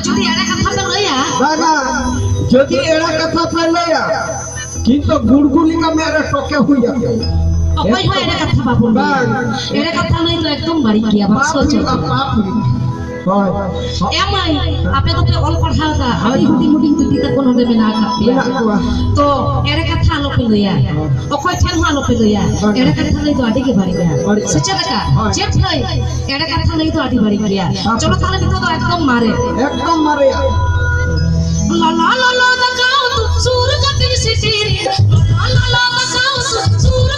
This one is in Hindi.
যদি এড়া কথা पे लइया ना যদি এরা কথা पे लइया কিন্তু গুড়গুলিকা মেরে टोके हुई जाते कोई हो एड़ा कथा बाबू एड़ा कथा नहीं तो एकदम बारी किया बस सोचो एमआई आपे तो ऑल पढ़ाओ था अभी हुडी मुडी तो तीता कोनो देबे ना खापिया तो एड़ा कथा लो पे लइया ओ कोई छन हालो पे लइया एड़ा कथा नहीं तो आडी के बारी गया सच्चा का जेठ नहीं एड़ा कथा नहीं तो आडी बारी गया चलो ताले तो एकदम मारे ला ला ला ला दकाओ तू सूर कति सिटी ला ला ला दकाओ सूर